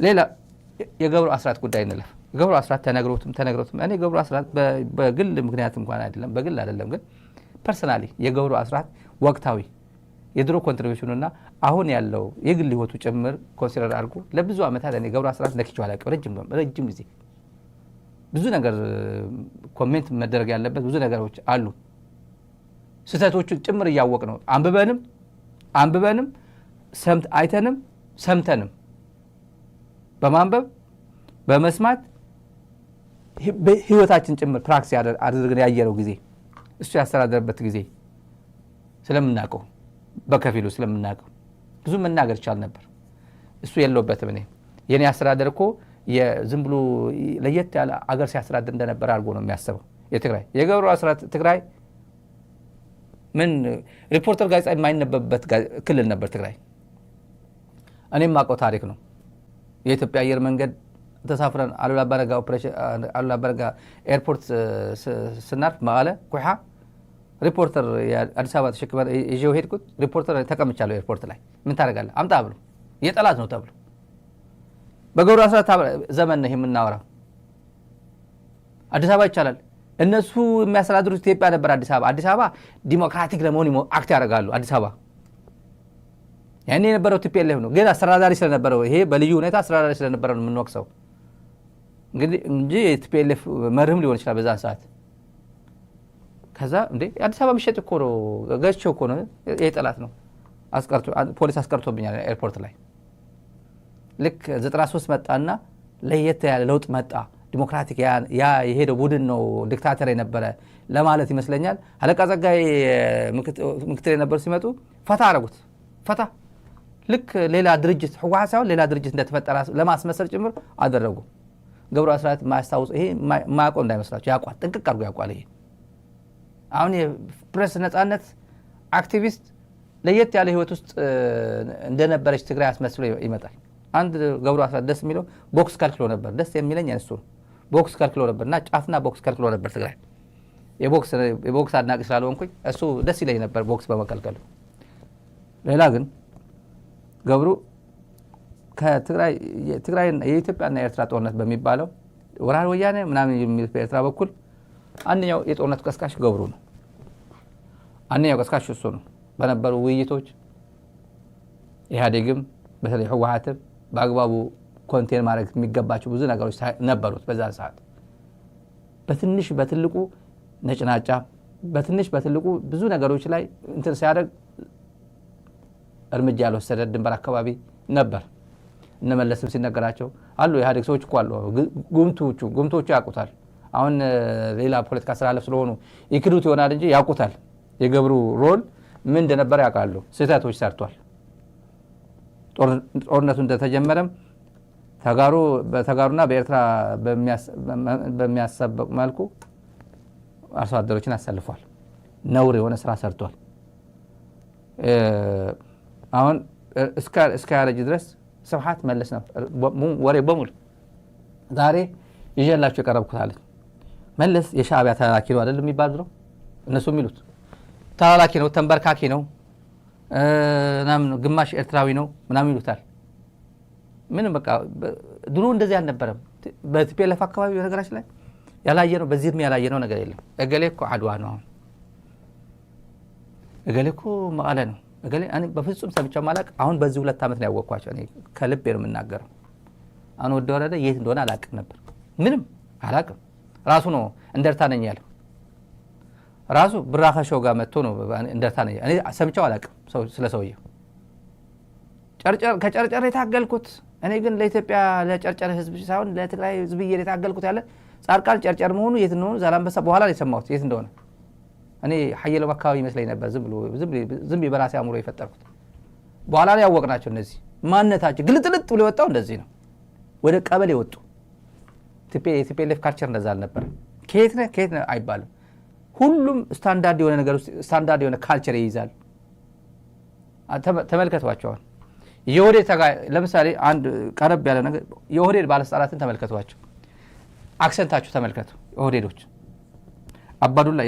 ሌላ የገብሩ አስራት ጉዳይ እንለፍ። ገብሩ አስራት ተነግሮትም እኔ ገብሩ አስራት በግል ምክንያት እንኳን አይደለም በግል አይደለም ግን ፐርሰናሊ የገብሩ አስራት ወቅታዊ የድሮ ኮንትሪቢዩሽኑና አሁን ያለው የግል ህይወቱ ጭምር ኮንሲደር አድርጎ ለብዙ ዓመታት እኔ ገብሩ አስራት ነክቼው አላውቅም። ረጅም ጊዜ ብዙ ነገር ኮሜንት መደረግ ያለበት ብዙ ነገሮች አሉ። ስህተቶቹን ጭምር እያወቅ ነው አንብበንም አይተንም ሰምተንም በማንበብ በመስማት ህይወታችን ጭምር ፕራክቲስ አድርገን ያየረው ጊዜ እሱ ያስተዳደረበት ጊዜ ስለምናውቀው በከፊሉ ስለምናውቀው ብዙ መናገር ይቻል ነበር። እሱ የለውበትም። የኔ አስተዳደር እኮ የዝም ብሎ ለየት ያለ አገር ሲያስተዳድር እንደነበር አድርጎ ነው የሚያስበው። የትግራይ የገብሩ አስራት ትግራይ ምን ሪፖርተር ጋዜጣ የማይነበብበት ክልል ነበር ትግራይ። እኔም ማውቀው ታሪክ ነው። የኢትዮጵያ አየር መንገድ ተሳፍረን አሉላ አባነጋ ኤርፖርት ስናርፍ መቀለ ኩሓ ሪፖርተር አዲስ አበባ ተሸክመን ይዤው ሄድኩት። ሪፖርተር ተቀምጫለሁ ኤርፖርት ላይ ምን ታደርጋለህ አምጣ ብሎ የጠላት ነው ተብሎ በገብሩ አስራት ዘመን ነው የምናወራው። አዲስ አበባ ይቻላል እነሱ የሚያስተዳድሩት ኢትዮጵያ ነበር። አዲስ አበባ ዲሞክራቲክ ለመሆን አክት ያደርጋሉ። አዲስ አበባ ያኔ የነበረው ቲፒኤልኤፍ ነው ግን አስተዳዳሪ ስለነበረው ይሄ በልዩ ሁኔታ አስተዳዳሪ ስለነበረው ነው የምንወቅሰው እንጂ ቲፒኤልኤፍ መርህም ሊሆን ይችላል በዛን ሰዓት። ከዛ እንዴ አዲስ አበባ ምሽጥ እኮ ነው ገዝቼው እኮ ነው የጠላት ነው ፖሊስ አስቀርቶብኛል ኤርፖርት ላይ። ልክ 93 መጣና ለየት ያለ ለውጥ መጣ ዲሞክራቲክ ያ የሄደው ቡድን ነው ዲክታተር የነበረ ለማለት ይመስለኛል። አለቃ ጸጋይ ምክትል የነበሩ ሲመጡ ፈታ አረጉት። ፈታ ልክ ሌላ ድርጅት ህወሓት ሳይሆን ሌላ ድርጅት እንደተፈጠረ ለማስመሰል ጭምር አደረጉ። ገብሩ አስራት ማያስታውስ ይሄ ማያውቀው እንዳይመስላችሁ ያውቋል፣ ጥንቅቅ አድርጎ ያውቋል። ይሄ አሁን የፕሬስ ነጻነት አክቲቪስት ለየት ያለ ህይወት ውስጥ እንደነበረች ትግራይ አስመስሎ ይመጣል። አንድ ገብሩ አስራት ደስ የሚለው ቦክስ ከልክሎ ነበር። ደስ የሚለኝ እሱ ቦክስ ከልክሎ ነበርና ጫፍና ቦክስ ከልክሎ ነበር ትግራይ። የቦክስ አድናቂ ስላልሆንኩኝ እሱ ደስ ይለኝ ነበር ቦክስ በመከልከሉ። ሌላ ግን ገብሩ ከትግራይ የኢትዮጵያና የኤርትራ ጦርነት በሚባለው ወራር ወያኔ ምናምን የሚሉት በኤርትራ በኩል አንደኛው የጦርነት ቀስቃሽ ገብሩ ነው። አንደኛው ቀስቃሽ እሱ ነው። በነበሩ ውይይቶች ኢህአዴግም በተለይ ህወሓትም በአግባቡ ኮንቴን ማድረግ የሚገባቸው ብዙ ነገሮች ነበሩት በዛ ሰዓት። በትንሽ በትልቁ ነጭናጫ በትንሽ በትልቁ ብዙ ነገሮች ላይ እንትን ሲያደርግ እርምጃ ያልወሰደ ድንበር አካባቢ ነበር። እነመለስም ሲነገራቸው አሉ ኢህአዴግ ሰዎች እኮ አሉ ጉምቶቹ ያውቁታል። አሁን ሌላ ፖለቲካ ስላለፍ ስለሆኑ ይክዱት ይሆናል እንጂ ያውቁታል። የገብሩ ሮል ምን እንደነበር ያውቃሉ። ስህተቶች ሰርቷል። ጦርነቱ እንደተጀመረም በተጋሩና በኤርትራ በሚያሰበቅ መልኩ አርሶ አደሮችን አሰልፏል። ነውር የሆነ ስራ ሰርቷል። አሁን እስከ ያረጅ ድረስ ስብሓት መለስ ነበር ወሬ በሙሉ። ዛሬ ይዤላችሁ የቀረብኩት አለ መለስ የሻዕቢያ ተላላኪ ነው አይደል የሚባል ድሮ እነሱ የሚሉት ተላላኪ ነው፣ ተንበርካኪ ነው፣ ግማሽ ኤርትራዊ ነው ምናምን ይሉታል። ምንም በቃ ድሮ እንደዚህ አልነበረም። በቲፒኤልኤፍ አካባቢ በነገራችን ላይ ያላየነው በዚህ እድሜ ያላየነው ነገር የለም። እገሌ እኮ አድዋ ነው፣ እገሌ እኮ መቀለ ነው፣ እገሌ እኔ በፍጹም ሰምቼው ማላቅ። አሁን በዚህ 2 ዓመት ነው ያወቅኳቸው። እኔ ከልቤ ነው የምናገረው። አሁን ወደ ወረደ የት እንደሆነ አላቅም ነበር፣ ምንም አላቅም። ራሱ ነው እንደርታ ነኝ ያለው። ራሱ ብራኸሾው ጋር መጥቶ ነው እንደርታ ነኝ። እኔ ሰምቼው አላቅም ስለሰውየው። ከጨርጨር የታገልኩት እኔ ግን ለኢትዮጵያ ለጨርጨር ህዝብ ሳይሆን ለትግራይ ህዝብ የታገልኩት ያለ ጻድቃን ጨርጨር መሆኑ የት እንደሆነ ዛላምበሳ በኋላ ነው የሰማሁት የት እንደሆነ። እኔ ሐየሎም አካባቢ ይመስለኝ ነበር ዝም በራሴ አእምሮ የፈጠርኩት። በኋላ ላይ ያወቅናቸው እነዚህ ማንነታቸው ግልጥልጥ ብሎ የወጣው እንደዚህ ነው። ወደ ቀበሌ ወጡ። ቲፒኤልኤፍ ካልቸር እንደዛ አልነበረ። ከየት ነህ አይባልም። ሁሉም ስታንዳርድ የሆነ ነገር ውስጥ ስታንዳርድ የሆነ ካልቸር ይይዛል። ተመልከቷቸዋል። የኦህዴድ ለምሳሌ አንድ ቀረብ ያለ ነገር የኦህዴድ ባለስልጣናትን ተመልከቷቸው። አክሰንታቸው ተመልከቱ። ኦህዴዶች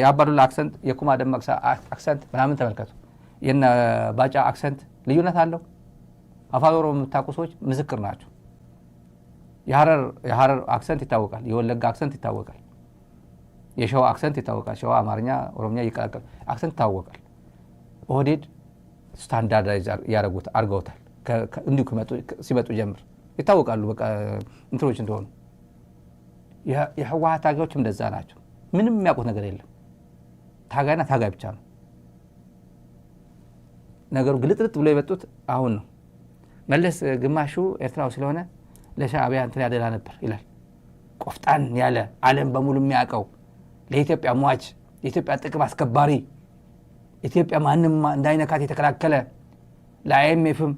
የአባዱላ አክሰንት፣ የኩማ ደመቅሳ አክሰንት ምናምን ተመልከቱ። የነ ባጫ አክሰንት ልዩነት አለው። አፋን ኦሮሞ የምታውቁ ሰዎች ምስክር ናቸው። የሐረር አክሰንት ይታወቃል የወለጋ አክሰንት ይታወቃል የሸዋ አክሰንት ይታወቃል ሸዋ አማርኛ ኦሮምኛ ይቀላቀል አክሰንት ይታወቃል ኦህዴድ ስታንዳርዳይዝ ያረጉት አርገውታል እንዲሁ ሲመጡ ጀምር ይታወቃሉ በቃ እንትሮች እንደሆኑ የህወሓት ታጋዮችም እንደዛ ናቸው ምንም የሚያውቁት ነገር የለም ታጋይና ታጋይ ብቻ ነው ነገሩ ግልጥልጥ ብሎ የመጡት አሁን ነው መለስ ግማሹ ኤርትራው ስለሆነ ለሻዕቢያ እንትን ያደላ ነበር ይላል ቆፍጣን ያለ ዓለም በሙሉ የሚያውቀው ለኢትዮጵያ ሟች የኢትዮጵያ ጥቅም አስከባሪ ኢትዮጵያ ማንንም እንዳይነካት የተከላከለ ለአይኤምኤፍም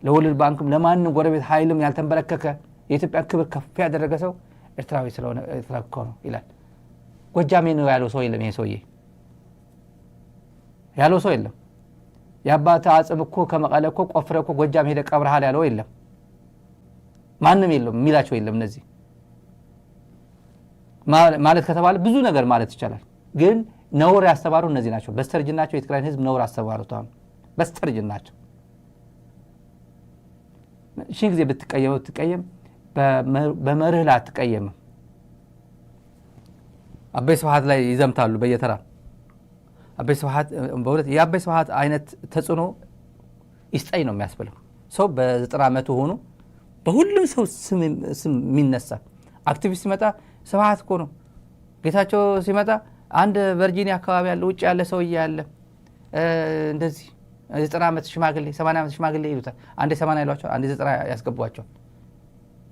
ለወርልድ ባንክም ለማንም ጎረቤት ኃይልም ያልተንበረከከ የኢትዮጵያ ክብር ከፍ ያደረገ ሰው ኤርትራዊ ስለሆነ ኤርትራ እኮ ነው ይላል ጎጃሜ ነው ያለው ሰው የለም ይሄ ሰውዬ ያለው ሰው የለም ያባታ አጽም እኮ ከመቀለ እኮ ቆፍረ እኮ ጎጃም ሄደ ቀብረሃል ያለው የለም ማንንም የለም ሚላቸው የለም እነዚህ ማለት ከተባለ ብዙ ነገር ማለት ይቻላል ግን ነውር ያስተባሩ እነዚህ ናቸው በስተርጅናቸው የትግራይን ህዝብ ነውር አስተባሩት አሁን በስተርጅናቸው ሺህ ጊዜ ብትቀየም በመርህ ላይ አትቀየም አበይ ስብሐት ላይ ይዘምታሉ በየተራ አበይ ስብሐት በእውነት የአበይ ስብሐት አይነት ተጽዕኖ ይስጠኝ ነው የሚያስብለው ሰው በ90 ዓመቱ ሆኖ በሁሉም ሰው ስም የሚነሳ አክቲቪስት ሲመጣ ስብሐት እኮ ነው ጌታቸው ሲመጣ አንድ ቨርጂኒያ አካባቢ ያለ ውጭ ያለ ሰው ያለ እንደዚህ 90 ዓመት ሽማግሌ 80 ዓመት ሽማግሌ ይሉታል አንዴ 80 ይሏቸው አንዴ 90 ያስገቧቸው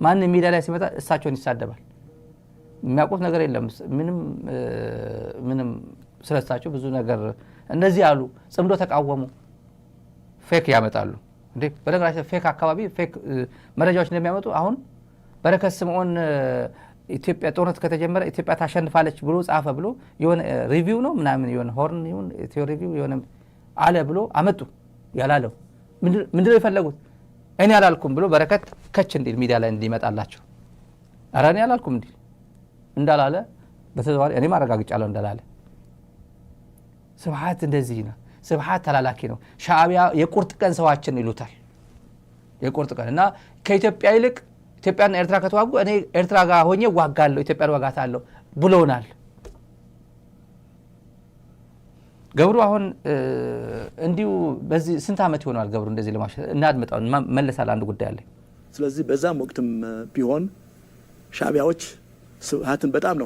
ማን ሚዲያ ላይ ሲመጣ እሳቸውን ይሳደባል የሚያውቁት ነገር የለም ምንም ስለሳቸው ብዙ ነገር እንደዚህ አሉ ጽምዶ ተቃወሙ ፌክ ያመጣሉ እንዴ በነገራችን ፌክ አካባቢ ፌክ መረጃዎች እንደሚያመጡ አሁን በረከት ስምዖን ኢትዮጵያ ጦርነት ከተጀመረ ኢትዮጵያ ታሸንፋለች ብሎ ጻፈ ብሎ የሆነ ሪቪው ነው ምናምን የሆነ ሆርን ይሁን ቲዮሪ ሪቪው የሆነ አለ ብሎ አመጡ ያላለው ምንድነው የፈለጉት እኔ አላልኩም ብሎ በረከት ከች እንዲል ሚዲያ ላይ እንዲመጣላቸው ኧረ እኔ አላልኩም እንዲል እንዳላለ በተዘዋዋሪ እኔ ማረጋግጫለሁ እንዳላለ ስብሐት እንደዚህ ነው ስብሐት ተላላኪ ነው ሻዕቢያ የቁርጥ ቀን ሰዋችን ይሉታል የቁርጥ ቀን እና ከኢትዮጵያ ይልቅ ኢትዮጵያና ኤርትራ ከተዋጉ እኔ ኤርትራ ጋር ሆኜ ዋጋለሁ ኢትዮጵያን ዋጋታለሁ ብሎናል ገብሩ አሁን እንዲሁ በዚህ ስንት ዓመት ይሆናል ገብሩ እንደዚህ ለማሽ እናድምጣው መለሳል አንድ ጉዳይ አለ ስለዚህ በዛም ወቅትም ቢሆን ሻዕቢያዎች ስብሐትን በጣም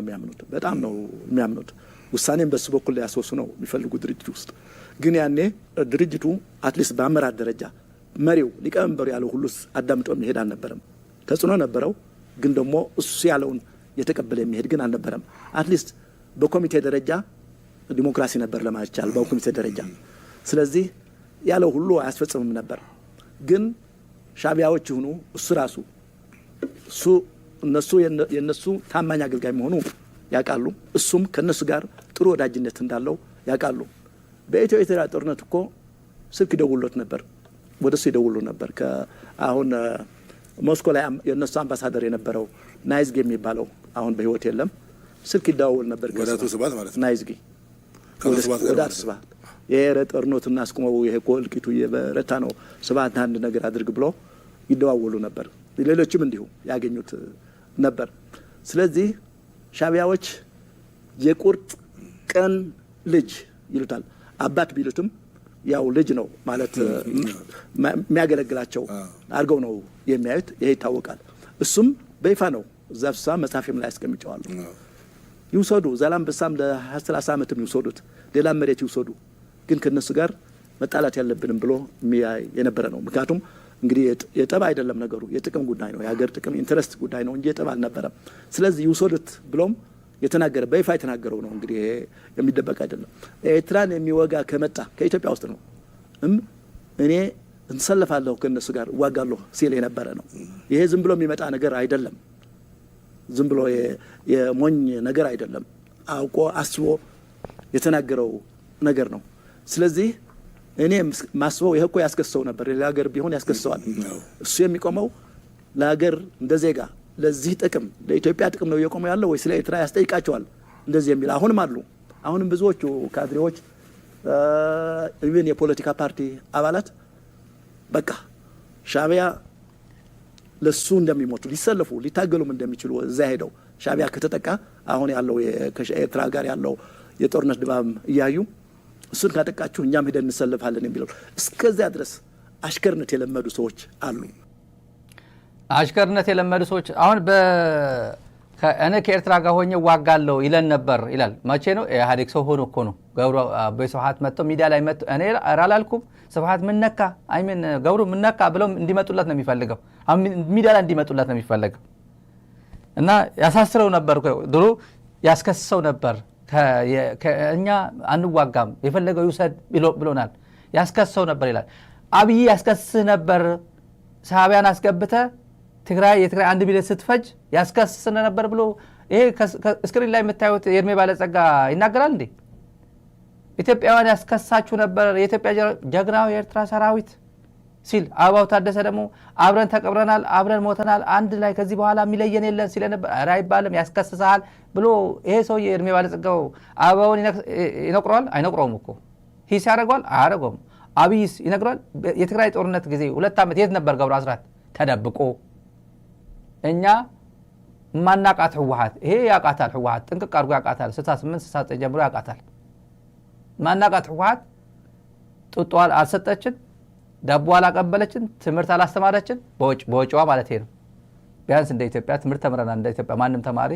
ነው የሚያምኑት ውሳኔም በሱ በኩል ላይ ያስወሱ ነው የሚፈልጉ ድርጅት ውስጥ ግን ያኔ ድርጅቱ አትሊስት በአመራር ደረጃ መሪው ሊቀመንበሩ ያለው ሁሉ አዳምጦ የሚሄድ አልነበረም ተጽዕኖ ነበረው ግን ደግሞ እሱ ያለውን የተቀበለ የሚሄድ ግን አልነበረም አትሊስት በኮሚቴ ደረጃ ዲሞክራሲ ነበር ለማለት ይቻላል በኮሚቴ ደረጃ ስለዚህ ያለው ሁሉ አያስፈጽምም ነበር ግን ሻዕቢያዎች ሆኑ እሱ ራሱ እነሱ የነሱ ታማኝ አገልጋይ መሆኑ ያውቃሉ እሱም ከነሱ ጋር ጥሩ ወዳጅነት እንዳለው ያውቃሉ በኢትዮ ኤርትራ ጦርነት እኮ ስልክ ይደውሉት ነበር ወደሱ ይደውሉ ነበር አሁን ሞስኮ ላይ የነሱ አምባሳደር የነበረው ናይዝጌ የሚባለው አሁን በህይወት የለም ስልክ ይደውል ነበር ወዳቱ ስባት ማለት ነው ናይዝጌ ወዳቱ ስባት የኤረ ጦርነቱን አስቆመው ይሄ ኮልቂቱ የበረታ ነው ስባት አንድ ነገር አድርግ ብሎ ይደዋወሉ ነበር ሌሎችም እንዲሁ ያገኙት ነበር ስለዚህ ሻዕቢያዎች የቁርጥ ቀን ልጅ ይሉታል አባት ቢሉትም ያው ልጅ ነው ማለት የሚያገለግላቸው አድርገው ነው የሚያዩት ይሄ ይታወቃል እሱም በይፋ ነው ዛፍሳ መጻፊም ላይ አስቀምጨዋለሁ ይውሰዱ ዛላምበሳም ለ30 ዓመትም ይውሰዱት ሌላ መሬት ይውሰዱ ግን ከነሱ ጋር መጣላት ያለብንም ብሎ የነበረ ነው ምክንያቱም እንግዲህ የጠባ አይደለም ነገሩ የጥቅም ጉዳይ ነው የሀገር ጥቅም ኢንተረስት ጉዳይ ነው እንጂ የጠባ አልነበረም ስለዚህ ይውሰዱት ብሎም የተናገረ በይፋ የተናገረው ነው እንግዲህ የሚደበቅ አይደለም ኤርትራን የሚወጋ ከመጣ ከኢትዮጵያ ውስጥ ነው እኔ እንሰለፋለሁ ከነሱ ጋር ዋጋለሁ ሲል የነበረ ነው ይሄ ዝም ብሎ የሚመጣ ነገር አይደለም ዝም ብሎ የሞኝ ነገር አይደለም አውቆ አስቦ የተናገረው ነገር ነው ስለዚህ እኔ ማስበው ይሄ እኮ ያስከሰው ነበር ለሀገር ቢሆን ያስከሰዋል እሱ የሚቆመው ለሀገር እንደዜጋ ለዚህ ጥቅም ለኢትዮጵያ ጥቅም ነው የቆመው ያለው ወይ ስለ ኤርትራ ያስጠይቃቸዋል እንደዚህ የሚል አሁንም ብዙዎቹ ካድሬዎች ኢቭን የፖለቲካ ፓርቲ አባላት በቃ ሻዕቢያ ለሱ እንደሚሞቱ ሊሰለፉ ሊታገሉም እንደሚችሉ እዛ ሄደው ሻዕቢያ ከተጠቃ አሁን ያለው ከኤርትራ ጋር ያለው የጦርነት ድባብ እያዩ እሱን ካጠቃችሁ እኛም ሄደን እንሰለፋለን የሚለው እስከዚያ ድረስ አሽከርነት የለመዱ ሰዎች አሉ። አሽከርነት የለመዱ ሰዎች አሁን እኔ ከኤርትራ ጋር ሆኜ ዋጋለሁ ይለን ነበር ይላል። መቼ ነው? ኢህአዴግ ሰው ሆኖ እኮ ነው። ገብሩ በስብሐት መጥቶ ሚዲያ ላይ መጥቶ እኔ አላልኩም ስብሐት ምን ነካ አይምን ገብሩ ምን ነካ ብለው እንዲመጡለት ነው የሚፈልገው። ሚዲያ ላይ እንዲመጡለት ነው የሚፈልገው። እና ያሳስረው ነበር ድሮ ያስከስሰው ነበር። ከእኛ አንዋጋም የፈለገው ይውሰድ ብሎናል። ያስከስሰው ነበር ይላል። አብይ ያስከስህ ነበር ሻዕቢያን አስገብተ የትግራይ 1 ሚሊዮን ስትፈጅ ያስከስስነ ነበር ብሎ ይሄ ስክሪን ላይ የምታዩት የእድሜ ባለጸጋ ይናገራል እንዴ? ኢትዮጵያውያን ያስከሳችሁ ነበር የኢትዮጵያ ጀግናው የኤርትራ ሰራዊት ሲል አበባው ታደሰ ደግሞ አብረን ተቀብረናል አብረን ሞተናል አንድ ላይ ከዚህ በኋላ የሚለየን የለን ሲል ነበር። ኧረ አይባልም ያስከስሳል ብሎ ይሄ ሰው የእድሜ ባለጸጋው አበባውን ይነቅረዋል? አይነቅረውም እኮ ሂስ ያደርገዋል? አያደርገውም። አብይስ ይነግረዋል? የትግራይ ጦርነት ጊዜ 2 ዓመት የት ነበር ገብሩ አስራት? ተደብቆ እኛ ማናቃት ህወሓት ይሄ ያቃታል። ህወሓት ጥንቅቅ አድርጎ ያቃታል። 68 69 ጀምሮ ያቃታል። ማናቃት ህወሓት ጡጧል አልሰጠችን፣ ዳቦ አላቀበለችን፣ ትምህርት አላስተማረችን። በወጪዋ ማለት ነው። ቢያንስ እንደ ኢትዮጵያ ትምህርት ተምረናል። እንደ ኢትዮጵያ ማንም ተማሪ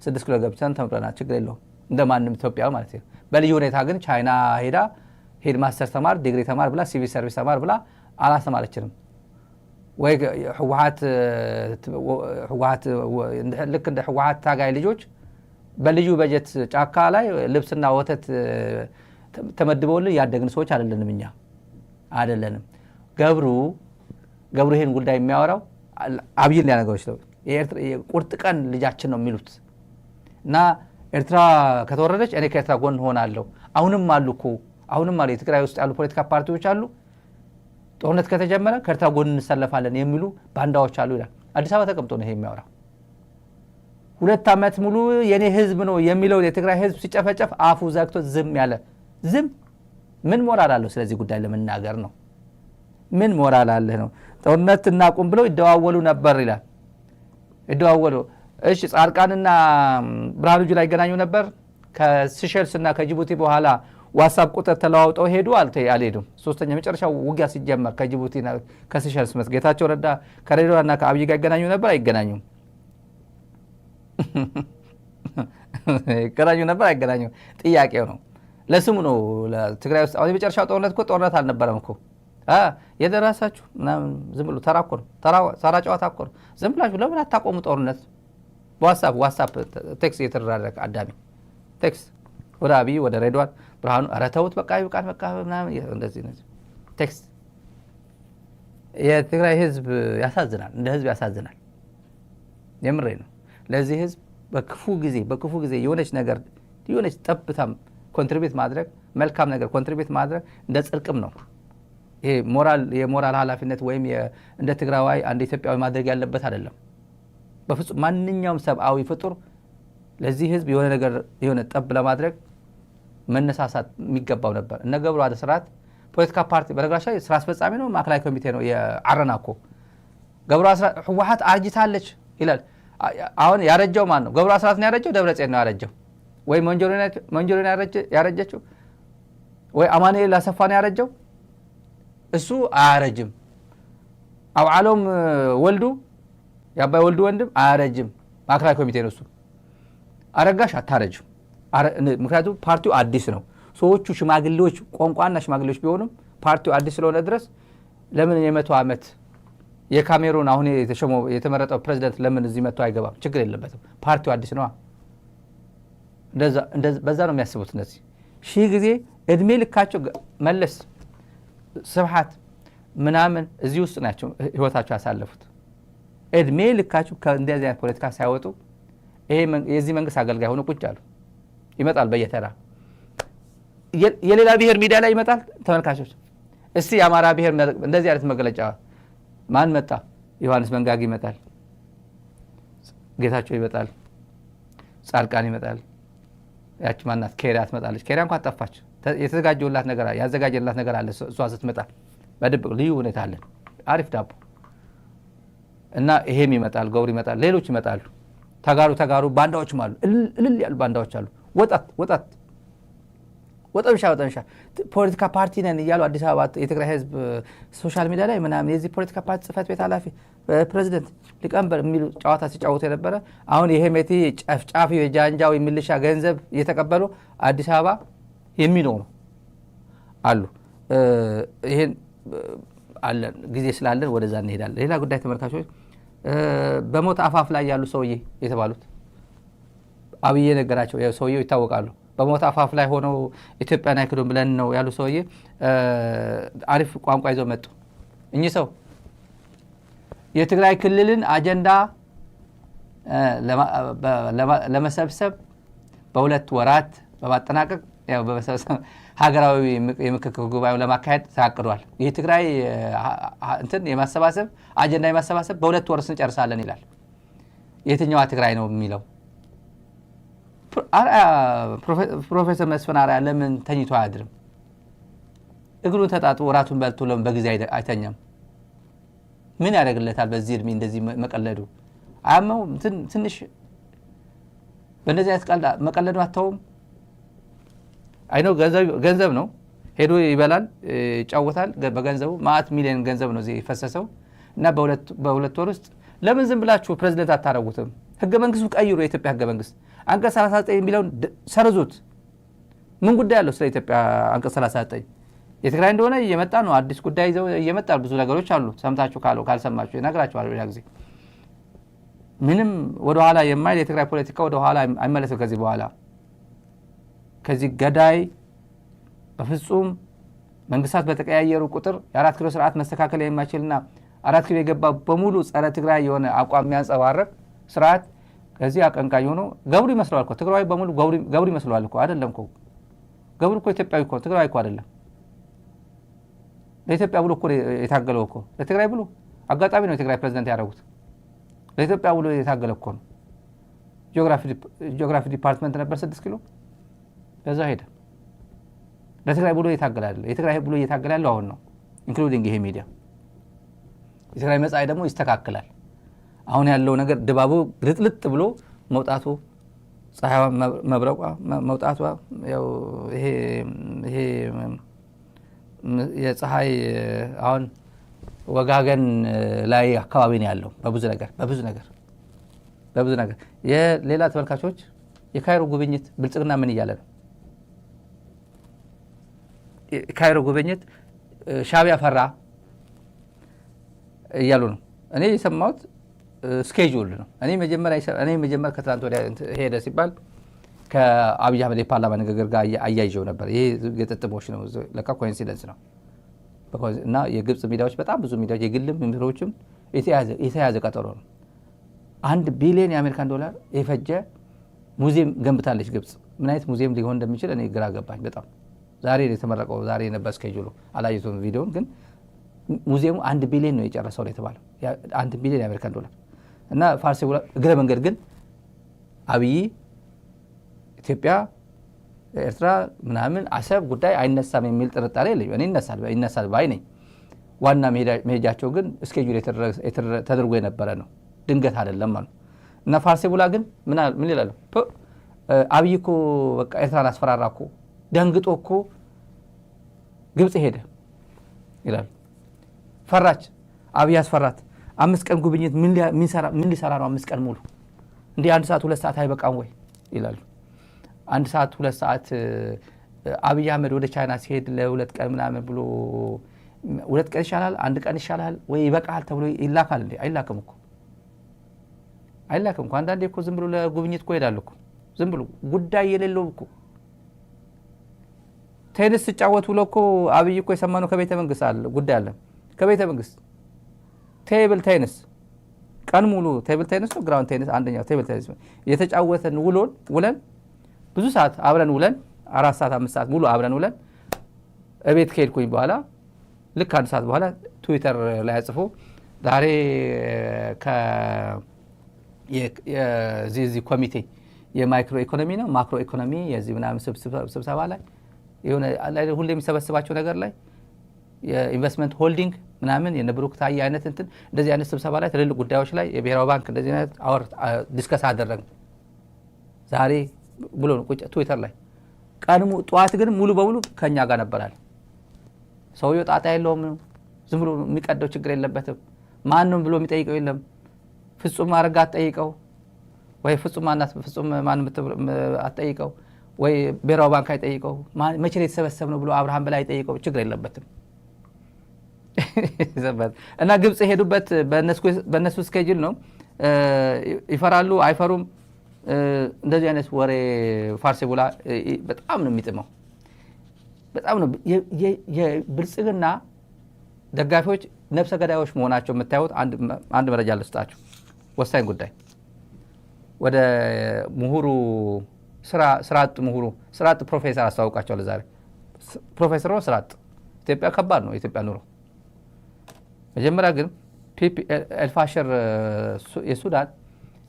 6 ኪሎ ገብተን ተምረናል። ችግር የለውም እንደ ማንም ኢትዮጵያዊ ማለት ነው። በልዩ ሁኔታ ግን ቻይና ሄድ ማስተር ተማር ዲግሪ ተማር ብላ ሲቪል ሰርቪስ ተማር ብላ አላስተማረችንም። ወይ ህወሓት ልክ እንደ ህወሓት ታጋይ ልጆች በልዩ በጀት ጫካ ላይ ልብስና ወተት ተመድበውልን ያደግን ሰዎች አይደለንም። እኛ አይደለንም። ገብሩ ይሄን ጉዳይ የሚያወራው አብይን ሊያነገው ይችላል። የቁርጥ ቀን ልጃችን ነው የሚሉት እና ኤርትራ ከተወረደች እኔ ከኤርትራ ጎን ሆናለሁ። አሁንም አሉ የትግራይ ውስጥ ያሉ ፖለቲካ ፓርቲዎች አሉ። ጦርነት ከተጀመረ ከኤርትራ ጎን እንሰለፋለን የሚሉ ባንዳዎች አሉ ይላል። አዲስ አበባ ተቀምጦ ነው ይሄ የሚያወራው። 2 ዓመት ሙሉ የኔ ህዝብ ነው የሚለው የትግራይ ህዝብ ሲጨፈጨፍ አፉ ዘግቶ ዝም ያለ ምን ሞራል አለው? ስለዚህ ጉዳይ ለመናገር ነው። ምን ሞራል አለ ነው? ጦርነት እናቁም ብለው ይደዋወሉ ነበር ይላል። እሺ ጻድቃንና ብርሃኑ ጁላ ይገናኙ ነበር። ከሲሸልስ እና ከጅቡቲ በኋላ ዋትስአፕ ቁጥር ተለዋውጠው ሄዱ አልሄዱም? ሶስተኛ መጨረሻው ውጊያ ሲጀመር ከጅቡቲና ከሲሸልስ ጌታቸው ረዳ ከሬድዋና ከአብይ ጋር ይገናኙ ነበር? አይገናኙም? ይገናኙ ነበር? አይገናኙም? ጥያቄው ነው። ለስሙ ነው። ለትግራይ ውስጥ አሁን የመጨረሻው ጦርነት እኮ ጦርነት አልነበረም እኮ የደረሳችሁ ምናምን ዝም ብሎ ተራ እኮ ነው። ተራ ጨዋታ እኮ ነው። ዝም ብላችሁ ለምን አታቆሙ ጦርነት? በዋትስአፕ ቴክስት እየተደራረገ አዳሚ ቴክስት ወደ አብይ ወደ ሬድዋን ብርሃኑ ኧረ ተውት በቃ ይብቃን በቃ ምናምን እንደዚህ ቴክስት። የትግራይ ህዝብ ያሳዝናል። እንደ ህዝብ ያሳዝናል። የምሬ ነው። ለዚህ ህዝብ በክፉ ጊዜ የሆነች ጠብታም ኮንትሪቢዩት ማድረግ መልካም ነገር ኮንትሪቢዩት ማድረግ እንደ ጽድቅም ነው። ይሄ የሞራል ኃላፊነት ወይም እንደ ትግራዋይ አንድ ኢትዮጵያዊ ማድረግ ያለበት አይደለም በፍጹም። ማንኛውም ሰብአዊ ፍጡር ለዚህ ህዝብ የሆነ ጠብ ለማድረግ መነሳሳት የሚገባው ነበር። እነ ገብሩ አስራት ፖለቲካ ፓርቲ በነገራችን ላይ ስራ አስፈጻሚ ነው፣ ማዕከላዊ ኮሚቴ ነው የአረና እኮ። ገብሩ አስራት ህወሓት አርጅታለች ይላል። አሁን ያረጀው ማን ነው? ገብሩ አስራት ነው ያረጀው? ደብረጽዮን ነው ያረጀው? ወይ መንጆሪና ያረጀችው? ወይ አማኑኤል አሰፋ ነው ያረጀው? እሱ አያረጅም። አብዓሎም ወልዱ የአባይ ወልዱ ወንድም አያረጅም። ማዕከላዊ ኮሚቴ ነው እሱ። አረጋሽ አታረጅም። ምክንያቱም ፓርቲው አዲስ ነው። ሰዎቹ ሽማግሌዎች ቋንቋና ሽማግሌዎች ቢሆኑም ፓርቲው አዲስ ስለሆነ ድረስ ለምን የ100 ዓመት የካሜሩን አሁን የተመረጠው ፕሬዝዳንት ለምን እዚህ መጥቶ አይገባም? ችግር የለበትም። ፓርቲው አዲስ ነው። በዛ ነው የሚያስቡት እነዚህ። ሺህ ጊዜ እድሜ ልካቸው መለስ ስብሐት ምናምን እዚህ ውስጥ ናቸው ህይወታቸው ያሳለፉት። እድሜ ልካቸው ከእንደዚህ አይነት ፖለቲካ ሳይወጡ የዚህ መንግስት አገልጋይ ሆኖ ቁጭ አሉ። ይመጣል በየተራ የሌላ ብሔር ሚዲያ ላይ ይመጣል። ተመልካቾች እስቲ የአማራ ብሔር እንደዚህ አይነት መግለጫ ማን መጣ? ዮሐንስ መንጋግ ይመጣል፣ ጌታቸው ይመጣል፣ ጻድቃን ይመጣል፣ ያቺ ማናት ኬሪያ ትመጣለች። ኬሪያ እንኳን ጠፋች። ያዘጋጀላት ነገር አለ። እሷ ስትመጣ በድብቅ ልዩ ሁኔታ አለ። አሪፍ ዳቦ እና ይሄም ይመጣል፣ ገውር ይመጣል፣ ሌሎች ይመጣሉ። ተጋሩ ባንዳዎችም አሉ፣ እልል ያሉ ባንዳዎች አሉ። ወጠምሻ ፖለቲካ ፓርቲ ነን እያሉ አዲስ አበባ የትግራይ ህዝብ ሶሻል ሚዲያ ላይ ምናምን የዚህ ፖለቲካ ፓርቲ ጽህፈት ቤት ኃላፊ ፕሬዚደንት ሊቀመንበር የሚሉ ጨዋታ ሲጫወቱ የነበረ አሁን የሄሜቲ ጨፍጫፊ የጃንጃው የሚልሻ ገንዘብ እየተቀበሉ አዲስ አበባ የሚኖሩ አሉ። ይሄን አለን ጊዜ ስላለን ወደዛ እንሄዳለን። ሌላ ጉዳይ ተመልካቾች፣ በሞት አፋፍ ላይ ያሉ ሰውዬ የተባሉት አብይ ነገራቸው ሰውዬው ይታወቃሉ። በሞት አፋፍ ላይ ሆነው ኢትዮጵያን አይክዱም ብለን ነው ያሉ ሰውዬ አሪፍ ቋንቋ ይዘው መጡ። እኚህ ሰው የትግራይ ክልልን አጀንዳ ለመሰብሰብ በ2 ወራት በማጠናቀቅ ሀገራዊ የምክክር ጉባኤው ለማካሄድ ታቅዷል። የትግራይ የማሰባሰብ አጀንዳ የማሰባሰብ በ2 ወር እንጨርሳለን ይላል። የትኛዋ ትግራይ ነው የሚለው? ፕሮፌሰር መስፍን አርአያ ለምን ተኝቶ አያድርም? እግሩን ተጣጥቦ ወራቱን በልቶ ለምን በጊዜ አይተኛም? ምን ያደርግለታል? በዚህ እድሜ እንደዚህ መቀለዱ አያመው? ትንሽ በእንደዚህ አይነት ቀልድ መቀለዱ አተውም? አይነው ገንዘብ ነው። ሄዶ ይበላል፣ ይጫወታል። በገንዘቡ ማአት ሚሊዮን ገንዘብ ነው እዚህ ፈሰሰው እና በ2 ወር ውስጥ ለምን ዝም ብላችሁ ፕሬዝዳንት አታረጉትም? ህገ መንግስቱ ቀይሩ። የኢትዮጵያ ህገ መንግስት አንቀጽ 39 የሚለውን ሰርዙት። ምን ጉዳይ አለው ስለ ኢትዮጵያ አንቀጽ 39? የትግራይ እንደሆነ እየመጣ ነው። አዲስ ጉዳይ ይዘው እየመጣ ብዙ ነገሮች አሉ። ሰምታችሁ ካልሰማችሁ ይነግራችኋል። ሌላ ጊዜ ምንም ወደ ኋላ የማይል የትግራይ ፖለቲካ ወደ ኋላ አይመለስም። ከዚህ በኋላ ከዚህ ገዳይ በፍጹም መንግስታት በተቀያየሩ ቁጥር የ4 ኪሎ ስርዓት መስተካከል የማይችልና 4 ኪሎ የገባ በሙሉ ጸረ ትግራይ የሆነ አቋም የሚያንጸባረቅ ስርዓት ከዚህ አቀንቃኝ ሆኖ ገብሩ ይመስለዋል እኮ ትግራዊ በሙሉ ገብሩ ይመስለዋል እኮ አይደለም እኮ ገብሩ እኮ ኢትዮጵያዊ እኮ ትግራዊ እኮ አይደለም። ለኢትዮጵያ ብሎ እኮ የታገለው እኮ ለትግራይ ብሎ አጋጣሚ ነው የትግራይ ፕሬዝዳንት ያደረጉት። ለኢትዮጵያ ብሎ የታገለ እኮ ነው። ጂኦግራፊ ዲፓርትመንት ነበር 6 ኪሎ በዛ ሄደ። ለትግራይ ብሎ የታገለ አይደለም። የትግራይ ብሎ እየታገለ ያለው አሁን ነው፣ ኢንክሉዲንግ ይሄ ሚዲያ። የትግራይ መጻኢ ደግሞ ይስተካከላል። አሁን ያለው ነገር ድባቡ ግልጥልጥ ብሎ መውጣቱ፣ ፀሐይዋ መብረቋ መውጣቷ፣ ያው ይሄ የፀሐይ አሁን ወጋገን ላይ አካባቢ ነው ያለው በብዙ ነገር። የሌላ ተመልካቾች የካይሮ ጉብኝት ብልጽግና ምን እያለ ነው? የካይሮ ጉብኝት ሻዕቢያ ፈራ እያሉ ነው። እኔ የሰማሁት ስኬጁል ነው። እኔ መጀመሪያ ከትናንት ወዲያ ሄደ ሲባል ከአብይ አህመድ የፓርላማ ንግግር ጋር አያይዤው ነበር። ይሄ የጥጥሞች ነው፣ ለካ ኮኢንሲደንስ ነው። እና የግብፅ ሚዲያዎች በጣም ብዙ ሚዲያዎች የግልም ምሁሮችም የተያዘ ቀጠሮ ነው። 1 ቢሊዮን የአሜሪካን ዶላር የፈጀ ሙዚየም ገንብታለች ግብፅ። ምን አይነት ሙዚየም ሊሆን እንደሚችል እኔ ግራ ገባኝ በጣም። ዛሬ የተመረቀው ዛሬ ነበር ስኬጁሉ፣ አላየሁትም ቪዲዮውን። ግን ሙዚየሙ 1 ቢሊዮን ነው የጨረሰው ነው የተባለው፣ 1 ቢሊዮን የአሜሪካን ዶላር። እና ፋርሲ እግረ መንገድ ግን አብይ ኢትዮጵያ ኤርትራ ምናምን አሰብ ጉዳይ አይነሳም የሚል ጥርጣሬ የለኝም። እኔ ይነሳል ባይ ነኝ። ዋና መሄጃቸው ግን ስኬጁል ተደርጎ የነበረ ነው፣ ድንገት አይደለም ማለት። እና ፋርሲ ቡላ ግን ምን ይላሉ? አብይ እኮ በቃ ኤርትራን አስፈራራ እኮ፣ ደንግጦ እኮ ግብፅ ሄደ ይላሉ። ፈራች፣ አብይ አስፈራት። 5 ቀን ጉብኝት ምን ሊሰራ ነው? 5 ቀን ሙሉ እንዲህ 1 ሰዓት 2 ሰዓት አይበቃም ወይ ይላሉ። 1 ሰዓት 2 ሰዓት አብይ አህመድ ወደ ቻይና ሲሄድ ለ2 ቀን ምናምን ብሎ 2 ቀን ይሻላል 1 ቀን ይሻላል ወይ ይበቃል ተብሎ ይላካል እንዴ? አይላክም እኮ አንዳንዴ እኮ ዝም ብሎ ለጉብኝት እኮ ይሄዳል እኮ ዝም ብሎ ጉዳይ የሌለው እኮ። ቴኒስ ሲጫወት ብሎ እኮ አብይ እኮ የሰማነው ከቤተ መንግስት አለ ጉዳይ አለ። ከቤተ መንግስት ቴብል ቴኒስ ቀን ሙሉ ቴብል ቴኒስ ነው ግራውንድ ቴኒስ አንደኛው ቴብል ቴኒስ የተጫወተን ውለን ብዙ ሰዓት አብረን ውለን 4 ሰዓት 5 ሰዓት ሙሉ አብረን ውለን እቤት ከሄድኩኝ በኋላ ልክ 1 ሰዓት በኋላ ትዊተር ላይ አጽፎ ዛሬ የዚህ ኮሚቴ የማይክሮ ኢኮኖሚ ነው ማክሮ ኢኮኖሚ የዚህ ምናምን ስብሰባ ላይ የሆነ ሁሌ የሚሰበስባቸው ነገር ላይ የኢንቨስትመንት ሆልዲንግ ምናምን የነብሩክ ታዬ አይነት እንትን እንደዚህ አይነት ስብሰባ ላይ ትልልቅ ጉዳዮች ላይ የብሔራዊ ባንክ እንደዚህ አይነት ዲስከስ አደረግን ዛሬ ብሎ ቁጭ ትዊተር ላይ ቀድሞ ጠዋት ግን ሙሉ በሙሉ ከኛ ጋር ነበራል። ሰውየው ጣጣ የለውም፣ ዝም ብሎ የሚቀደው ችግር የለበትም። ማንም ብሎ የሚጠይቀው የለም። ፍጹም አረጋ አትጠይቀው ወይ ፍጹም ማንም አትጠይቀው ወይ ብሔራዊ ባንክ አይጠይቀው፣ መቼ ነው የተሰበሰብነው ብሎ አብርሃም በላይ አይጠይቀው፣ ችግር የለበትም። እና ግብጽ ሄዱበት በእነሱ ስኬጁል ነው። ይፈራሉ አይፈሩም። እንደዚህ አይነት ወሬ ፋርሴ ቡላ በጣም ነው የሚጥመው። በጣም ነው የብልጽግና ደጋፊዎች ነፍሰ ገዳዮች መሆናቸው የምታዩት። አንድ መረጃ ልስጣችሁ፣ ወሳኝ ጉዳይ። ወደ ምሁሩ ስራጥ ፕሮፌሰር አስተዋውቃቸዋል ዛሬ። ፕሮፌሰር ነው ስራጥ። ኢትዮጵያ ከባድ ነው የኢትዮጵያ ኑሮ። መጀመሪያ ግን ኤልፋሽር የሱዳን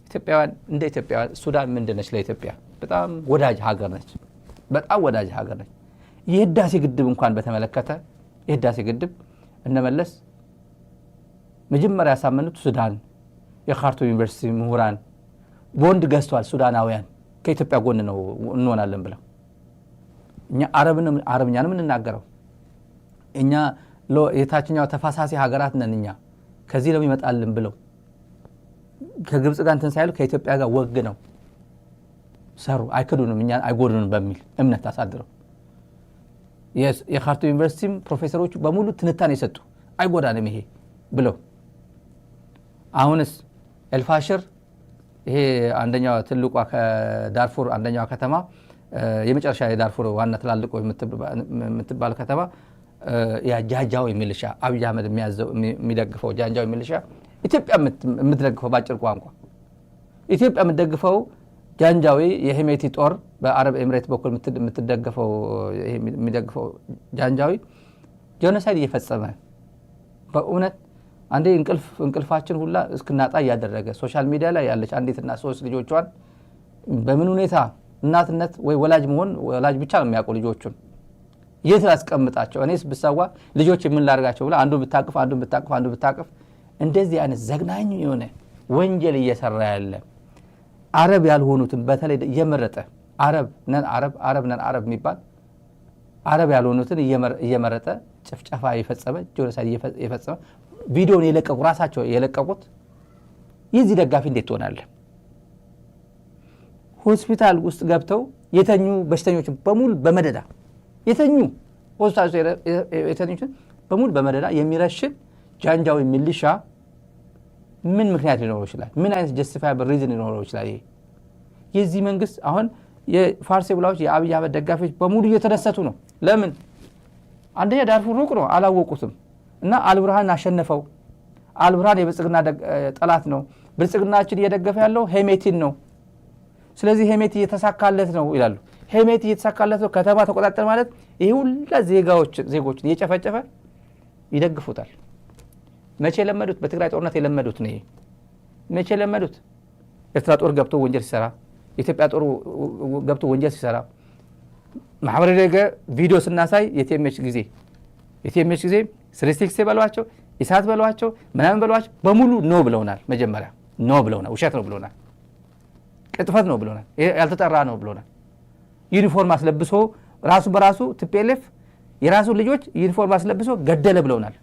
ኢትዮጵያውያን እንደ ኢትዮጵያውያን ሱዳን ምንድነች? ለኢትዮጵያ በጣም ወዳጅ ሀገር ነች። በጣም ወዳጅ ሀገር ነች። የህዳሴ ግድብ እንኳን በተመለከተ የህዳሴ ግድብ እነመለስ መጀመሪያ ያሳመኑት ሱዳን የካርቱም ዩኒቨርሲቲ ምሁራን ቦንድ ገዝቷል። ሱዳናውያን ከኢትዮጵያ ጎን ነው እንሆናለን ብለው እኛ አረብኛ ነው የምንናገረው። እኛ የታችኛው ተፋሳሲ ሀገራት ነን። እኛ ከዚህ ነው ይመጣልን ብለው ከግብጽ ጋር እንትን ሳይሉ ከኢትዮጵያ ጋር ወግ ነው ሰሩ። አይከዱንም፣ እኛ አይጎዱንም በሚል እምነት አሳድረው የካርቱም ዩኒቨርሲቲ ፕሮፌሰሮቹ በሙሉ ትንታኔ የሰጡ አይጎዳንም ይሄ ብለው። አሁንስ ኤልፋሽር ይሄ አንደኛው ትልቋ ከዳርፉር አንደኛው ከተማ የመጨረሻ የዳርፉር ዋና ትላልቆ የምትባል ከተማ ያጃጃው ሚሊሻ አብይ አህመድ የሚደግፈው ጃንጃው ሚሊሻ ኢትዮጵያ የምትደግፈው ባጭር ቋንቋ ኢትዮጵያ የምትደግፈው ጃንጃዊ የሄሜቲ ጦር በአረብ ኤምሬት በኩል የምትደግፈው የሚደግፈው ጃንጃዊ ጄኖሳይድ እየፈጸመ በእውነት አንዴ እንቅልፋችን ሁላ እስክናጣ ያደረገ ሶሻል ሚዲያ ላይ ያለች አንዲትና ሶስት ልጆቿን በምን ሁኔታ እናትነት ወይ ወላጅ መሆን ወላጅ ብቻ ነው የሚያውቁ ልጆቹን የት አስቀምጣቸው እኔስ ብሰዋ ልጆች ምን ላርጋቸው ብላ አንዱ ብታቅፍ እንደዚህ አይነት ዘግናኝ የሆነ ወንጀል እየሰራ ያለ አረብ ያልሆኑትን በተለይ እየመረጠ አረብ ነን የሚባል አረብ ያልሆኑትን እየመረጠ ጭፍጨፋ የፈጸመ ጄኖሳይድ የፈጸመ ቪዲዮን የለቀቁ ራሳቸው የለቀቁት የዚህ ደጋፊ እንዴት ትሆናለህ? ሆስፒታል ውስጥ ገብተው የተኙ በሽተኞችን በሙሉ በመደዳ ሆስፒታል የተኙትን በሙሉ በመደዳ የሚረሽን ጃንጃዊ ሚሊሻ ምን ምክንያት ሊኖረው ይችላል? ምን አይነት ጀስቲፋይብል ሪዝን ሊኖረው ይችላል? የዚህ መንግስት አሁን የፋርሴ ብላዎች የአብይ አህመድ ደጋፊዎች በሙሉ እየተደሰቱ ነው። ለምን? አንደኛ ዳርፉር ሩቅ ነው አላወቁትም እና አልብርሃን አሸነፈው። አልብርሃን የብልጽግና ጠላት ነው። ብልጽግናችን እየደገፈ ያለው ሄሜቲን ነው። ስለዚህ ሄሜቲ እየተሳካለት ነው ይላሉ። ሄሜቲ እየተሳካለት ነው ከተማ ተቆጣጠረ ማለት ይሄ ሁላ ዜጎችን እየጨፈጨፈ ይደግፉታል። መቼ ለመዱት? በትግራይ ጦርነት የለመዱት ነው። መቼ ለመዱት? ኤርትራ ጦር ገብቶ ወንጀል ሲሰራ፣ ኢትዮጵያ ጦር ገብቶ ወንጀል ሲሰራ ማህበራዊ ደገ ቪዲዮ ስናሳይ የቲኤምኤች ጊዜ ስሪስቲክስ በሏቸው ኢሳት በሏቸው ምናምን በሏቸው በሙሉ ነው ብለውናል። መጀመሪያ ነው ብለውናል። ውሸት ነው ብለውናል። ቅጥፈት ነው ብለውናል። ያልተጠራ ነው ብለውናል። ዩኒፎርም አስለብሶ ራሱ በራሱ ቲፒኤልኤፍ የራሱ ልጆች ዩኒፎርም አስለብሶ ገደለ ብለውናል።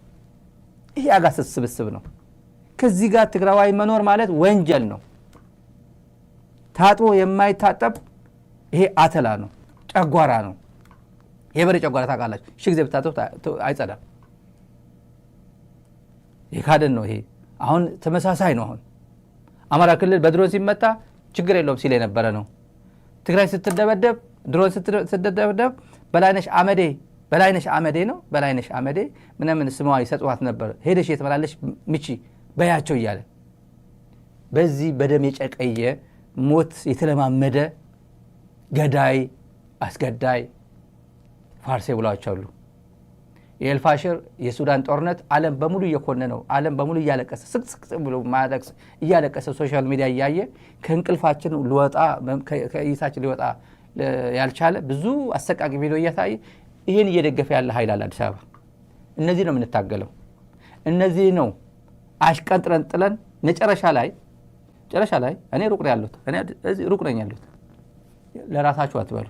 ይሄ አጋሰስ ስብስብ ነው። ከዚህ ጋር ትግራዋይ መኖር ማለት ወንጀል ነው። ታጥቦ የማይታጠብ ይሄ አተላ ነው፣ ጨጓራ ነው። የበሬ ጨጓራ ታውቃላችሁ፣ ሺህ ጊዜ ብታጠብ አይጸዳም። የካደን ነው ይሄ። አሁን ተመሳሳይ ነው። አሁን አማራ ክልል በድሮን ሲመታ ችግር የለውም ሲል የነበረ ነው። ትግራይ ስትደበደብ ድሮን ስትደበደብ በላይነሽ አመዴ ምናምን ስሟ ይሰጧት ነበር። ሄደሽ የተመላለሽ ምቺ በያቸው እያለ በዚህ በደም የጨቀየ ሞት የተለማመደ ገዳይ አስገዳይ ፋርሴ ብሏቸዋሉ። የኤልፋሽር የሱዳን ጦርነት ዓለም በሙሉ እየኮነነው ዓለም በሙሉ እያለቀሰ ስቅስቅ ብሎ ማለቅስ እያለቀሰ ሶሻል ሚዲያ እያየ ከእንቅልፋችን ሊወጣ ከእይታችን ሊወጣ ያልቻለ ብዙ አሰቃቂ ቪዲዮ እያታየ ይሄን እየደገፈ ያለ ኃይል አለ አዲስ አበባ። እነዚህ ነው የምንታገለው። እነዚህ ነው አሽቀንጥረን ጥለን መጨረሻ ላይ እኔ ሩቅ ነው ያለሁት እኔ እዚህ ሩቅ ነኝ ያለሁት ለራሳችሁ አትበሉ።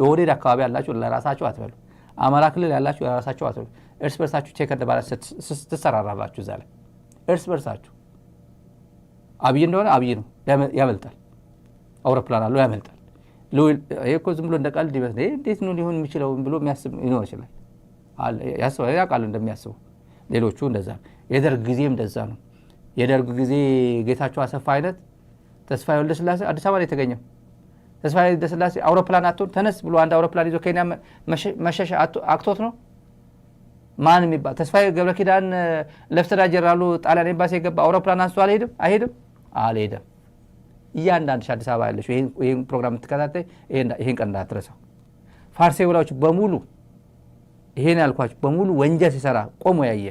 ኦህዴድ አካባቢ ያላችሁ ለራሳችሁ አትበሉ። አማራ ክልል ያላችሁ ለራሳችሁ አትበሉ። እርስ በርሳችሁ ቼክ እንደባላችሁ ስትሰራራላችሁ እዛ ላይ እርስ በርሳችሁ አብይ እንደሆነ አብይ ነው ያመልጣል። አውሮፕላን አለው ያመልጣል። ይሄ እኮ ዝም ብሎ እንደ ቀልድ ይመስል እንዴት ነው ሊሆን የሚችለው ብሎ የሚያስብ ይኖር ይችላል። ያስባል ያውቃል እንደሚያስቡ ሌሎቹ እንደዛ። የደርግ ጊዜም እንደዛ ነው። የደርግ ጊዜ ጌታቸው አሰፋ አይነት ተስፋዬ ወልደስላሴ አዲስ አበባ ላይ የተገኘው ተስፋዬ ወልደስላሴ አውሮፕላን አጥቶን ተነስ ብሎ አንድ አውሮፕላን ይዞ ኬንያ መሸሽ አክቶት ነው ማን የሚባል ተስፋዬ ገብረ ኪዳን ለፍተና ጀነራሉ ጣሊያን ኤምባሲ የገባ አውሮፕላን አንስቶ አልሄደም። እያንዳንድሽ አዲስ አበባ ያለሽ ይሄን ፕሮግራም የምትከታተይ ይሄን ቀን እንዳትረሳው። ፋርሴ ወላዎች በሙሉ ይሄን ያልኳችሁ በሙሉ ወንጀል ሲሰራ ቆሞ ያየ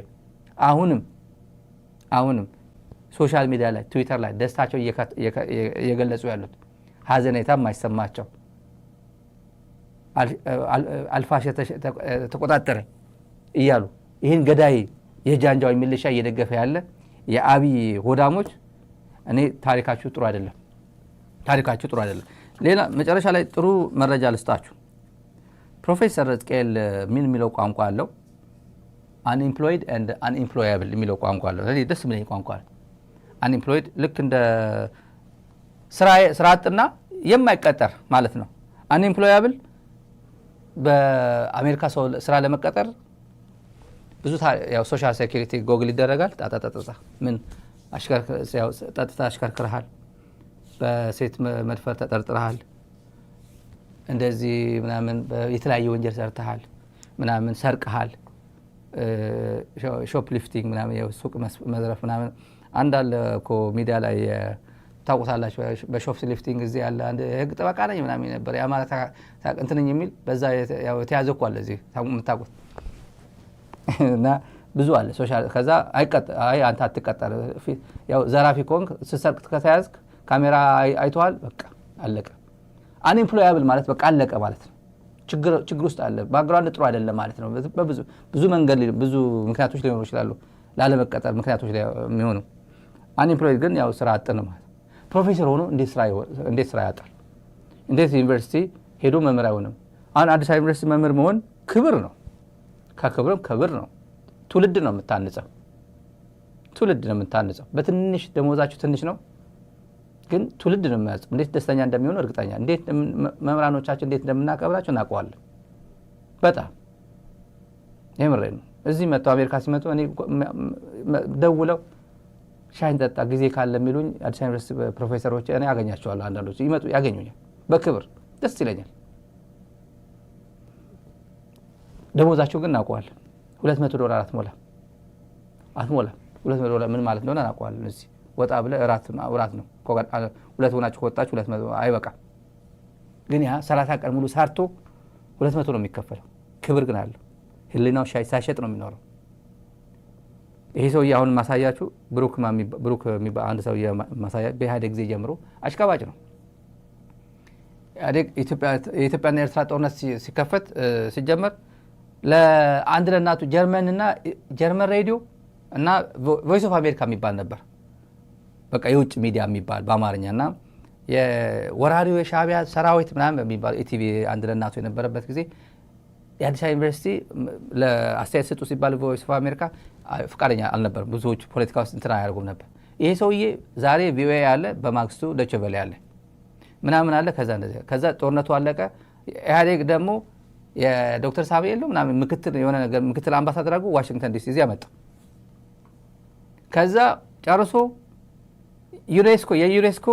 አሁንም ሶሻል ሚዲያ ላይ ትዊተር ላይ ደስታቸው እየገለጹ ያሉት ሀዘኔታ የማይሰማቸው አልፋሽ ተቆጣጠረ እያሉ ይህን ገዳይ የጃንጃዊ ሚሊሻ እየደገፈ ያለ የአብይ ሆዳሞች እኔ ታሪካችሁ ጥሩ አይደለም። ሌላ መጨረሻ ላይ ጥሩ መረጃ ልስጣችሁ። ፕሮፌሰር ሕዝቅኤል ምን የሚለው ቋንቋ አለው? አንኤምፕሎይድ ኤንድ አንኤምፕሎያብል የሚለው ቋንቋ አለው። እኔ ደስ የሚለኝ ቋንቋ ነው። አንኤምፕሎይድ ልክ እንደ ስራ አጥና የማይቀጠር ማለት ነው። አንኤምፕሎያብል በአሜሪካ ሰው ስራ ለመቀጠር ብዙ ያው ሶሻል ሴኩሪቲ ጎግል ይደረጋል። ጣጣጣጣ ምን ጠጥታ አሽከርክረሃል፣ በሴት መድፈር ተጠርጥረሃል፣ እንደዚህ ምናምን የተለያየ ወንጀል ሰርተሃል፣ ምናምን ሰርቀሃል፣ ሾፕሊፍቲንግ ምናምን የሱቅ መዝረፍ ምናምን አንዳለ እኮ ሚዲያ ላይ ታውቁታላችሁ። በሾፕሊፍቲንግ እዚህ ያለ አንድ ህግ ጠበቃ ነኝ ምናምን ነበር የአማራ እንትነኝ የሚል በዛ የተያዘ እኮ አለ እዚህ የምታውቁት እና ብዙ አለ ሶሻል። ከዛ አንተ አትቀጠር፣ ያው ዘራፊ ኮንክ ስትሰርቅ ከተያዝክ ካሜራ አይተዋል፣ በቃ አለቀ። አንኤምፕሎያብል ማለት በቃ አለቀ ማለት ነው። ችግር ውስጥ አለ፣ ባክግራውንድ ጥሩ አይደለም ማለት ነው። ብዙ መንገድ ብዙ ምክንያቶች ሊኖሩ ይችላሉ ላለመቀጠር ምክንያቶች የሚሆኑ። አንኤምፕሎይድ ግን ያው ስራ አጥ ነው ማለት። ፕሮፌሰር ሆኖ እንዴት ስራ ያጣል? እንዴት ዩኒቨርሲቲ ሄዶ መምህር አይሆንም? አሁን አዲስ አበባ ዩኒቨርሲቲ መምህር መሆን ክብር ነው፣ ከክብርም ክብር ነው። ትውልድ ነው የምታንጸው። በትንሽ ደሞዛችሁ ትንሽ ነው ግን ትውልድ ነው የሚያጽ። እንዴት ደስተኛ እንደሚሆኑ እርግጠኛ። እንዴት መምህራኖቻችን እንዴት እንደምናከብራቸው እናውቀዋለን። በጣም የምሬን ነው። እዚህ መጥተው አሜሪካ ሲመጡ እኔ ደውለው ሻይ እንጠጣ ጊዜ ካለ የሚሉኝ አዲስ አበባ ዩኒቨርሲቲ ፕሮፌሰሮች እኔ አገኛቸዋለሁ። አንዳንዶች ይመጡ ያገኙኛል፣ በክብር ደስ ይለኛል። ደሞዛቸው ግን እናውቀዋለን። $200 አትሞላም። $200 ምን ማለት እንደሆነ እናውቀዋለን። እዚህ ወጣ ብለህ እራት ነው ሁለት ሆናችሁ ከወጣችሁ 200 አይበቃም። ግን ያ 30 ቀን ሙሉ ሰርቶ 200 ነው የሚከፈለው። ክብር ግን አለው። ህሊናው ሳይሸጥ ነው የሚኖረው። ይሄ ሰውዬ አሁን ማሳያችሁ ብሩክ የሚባል አንድ ሰውዬ ማሳያ በኢህአዴግ ጊዜ ጀምሮ አሽቃባጭ ነው። የኢትዮጵያና የኤርትራ ጦርነት ሲከፈት ሲጀመር ለአንድ ለእናቱ ጀርመን ሬዲዮ እና ቮይስ ኦፍ አሜሪካ የሚባል ነበር። በቃ የውጭ ሚዲያ የሚባል በአማርኛና የወራሪው የሻዕቢያ ሰራዊት ምናምን በሚባል ኢቲቪ አንድ ለእናቱ የነበረበት ጊዜ የአዲስ አበባ ዩኒቨርሲቲ ለአስተያየት ስጡ ሲባል ቮይስ ኦፍ አሜሪካ ፈቃደኛ አልነበረም። ብዙዎች ፖለቲካ ውስጥ እንትን አያደርጉም ነበር። ይሄ ሰውዬ ዛሬ ቪኦኤ ያለ፣ በማግስቱ ዶይቼ ቬለ ያለ ምናምን አለ። ከዛ ጦርነቱ አለቀ። ኢህአዴግ ደግሞ የዶክተር ሳሙኤል ነው ምናምን ምክትል አምባሳደር አድርጎ ዋሽንግተን ዲሲ እዚያ መጣ። ከዛ ጨርሶ የዩኔስኮ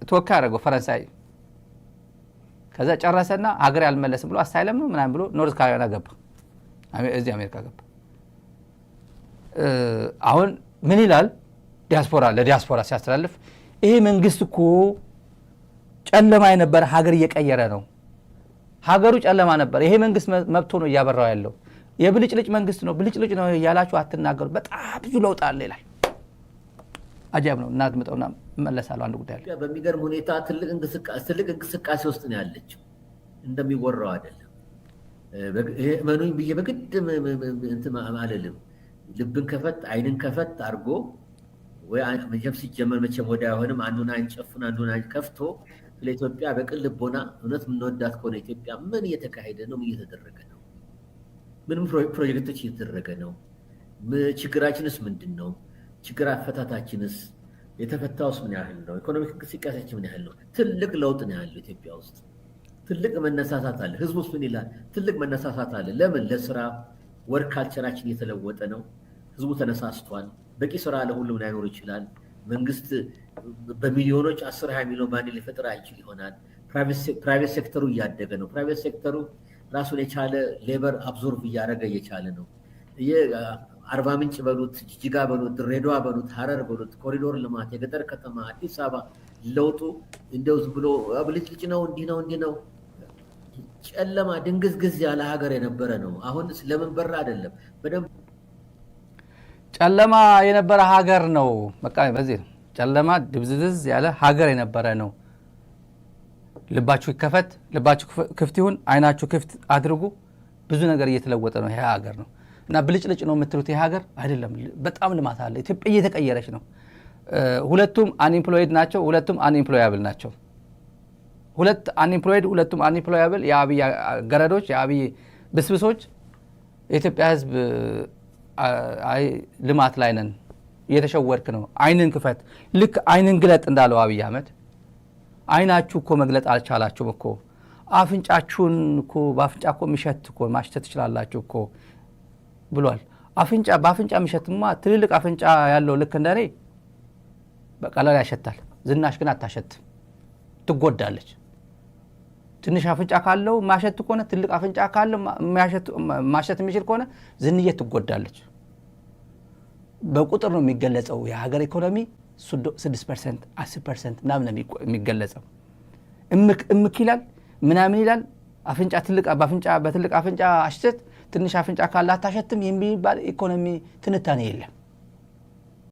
ተወካይ አደረገው ፈረንሳይ። ከዛ ጨረሰና ሀገር ያልመለስም ብሎ አሳይለም ነው ምናምን ብሎ ኖርዝ ካሮላይና ገባ፣ እዚህ አሜሪካ ገባ። አሁን ምን ይላል? ለዲያስፖራ ሲያስተላልፍ ይሄ መንግስት እኮ ጨለማ የነበረ ሀገር እየቀየረ ነው። ሀገሩ ጨለማ ነበር፣ ይሄ መንግስት መብቶ ነው እያበራው ያለው። የብልጭልጭ መንግስት ነው፣ ብልጭልጭ ነው እያላችሁ አትናገሩ፣ በጣም ብዙ ለውጥ አለ ይላል። አጃብ ነው። እናድምጠውና መለሳለሁ። አንድ ጉዳይ አለ። በሚገርም ሁኔታ ትልቅ እንቅስቃሴ ውስጥ ነው ያለችው። እንደሚወራው አይደለም። እመኑኝ ብዬ በግድ እንትን አልልም። ልብን ከፈት አይንን ከፈት አድርጎ ወይ መቼም ሲጀመር መቼም ወደ አይሆንም አንዱን አይን ጨፍን አንዱን አይን ከፍቶ ስለ ኢትዮጵያ በቅን ልቦና እውነት የምንወዳት ከሆነ ኢትዮጵያ ምን እየተካሄደ ነው? ምን እየተደረገ ነው? ምንም ፕሮጀክቶች እየተደረገ ነው? ችግራችንስ ምንድን ነው? ችግር አፈታታችንስ የተፈታውስ ምን ያህል ነው? ኢኮኖሚክ እንቅስቃሴያችን ምን ያህል ነው? ትልቅ ለውጥ ነው ያለው ኢትዮጵያ ውስጥ። ትልቅ መነሳሳት አለ። ህዝቡ ውስጥ ምን ይላል? ትልቅ መነሳሳት አለ። ለምን? ለስራ ወርክ ካልቸራችን እየተለወጠ ነው። ህዝቡ ተነሳስቷል። በቂ ስራ ለሁሉም ላይኖር ይችላል። መንግስት በሚሊዮኖች 10-20 ሚሊዮን በአንድ ሊፈጥር አይችል ይሆናል። ፕራይቬት ሴክተሩ እያደገ ነው። ፕራይቬት ሴክተሩ ራሱን የቻለ ሌበር አብዞርቭ እያደረገ እየቻለ ነው። አርባ ምንጭ በሉት፣ ጅጅጋ በሉት፣ ድሬዳዋ በሉት፣ ሀረር በሉት፣ ኮሪዶር ልማት፣ የገጠር ከተማ፣ አዲስ አበባ ለውጡ እንደው ዝም ብሎ ብልጭልጭ ነው፣ እንዲህ ነው እንዲህ ነው። ጨለማ ድንግዝግዝ ያለ ሀገር የነበረ ነው። አሁን ለምን በራ አይደለም፣ በደንብ ጨለማ የነበረ ሀገር ነው። በቃ በዚህ ነው። ጨለማ ድብዝዝ ያለ ሀገር የነበረ ነው። ልባችሁ ይከፈት፣ ልባችሁ ክፍት ይሁን፣ አይናችሁ ክፍት አድርጉ። ብዙ ነገር እየተለወጠ ነው ይሄ ሀገር ነው እና ብልጭልጭ ነው የምትሉት ይሄ ሀገር አይደለም። በጣም ልማት አለ። ኢትዮጵያ እየተቀየረች ነው። ሁለቱም አንኢምፕሎይድ ናቸው። ሁለቱም አንኢምፕሎያብል ናቸው። ሁለት አንኢምፕሎይድ፣ ሁለቱም አንኢምፕሎያብል። የአብይ ገረዶች፣ የአብይ ብስብሶች። የኢትዮጵያ ሕዝብ አይ ልማት ላይ ነን፣ እየተሸወርክ ነው፣ አይንን ክፈት፣ ልክ አይንን ግለጥ እንዳለው አብይ አህመድ። አይናችሁ እኮ መግለጥ አልቻላችሁም እኮ። አፍንጫችሁን እኮ በአፍንጫ እኮ የሚሸት እኮ ማሽተት ትችላላችሁ እኮ ብሏል። በአፍንጫ የሚሸትማ ትልልቅ አፍንጫ ያለው ልክ እንደኔ በቀላል ያሸታል። ዝናሽ ግን አታሸትም፣ ትጎዳለች። ትንሽ አፍንጫ ካለው ማሸት ከሆነ ትልቅ አፍንጫ ካለው ማሸት የሚችል ከሆነ ዝንዬ ትጎዳለች። በቁጥር ነው የሚገለጸው። የሀገር ኢኮኖሚ 6%፣ 10% ምናምን ነው የሚገለጸው። እምክ ይላል ምናምን ይላል። አፍንጫ ትልቅ በትልቅ አፍንጫ አሽተት፣ ትንሽ አፍንጫ ካለ አታሸትም የሚባል ኢኮኖሚ ትንታኔ የለም።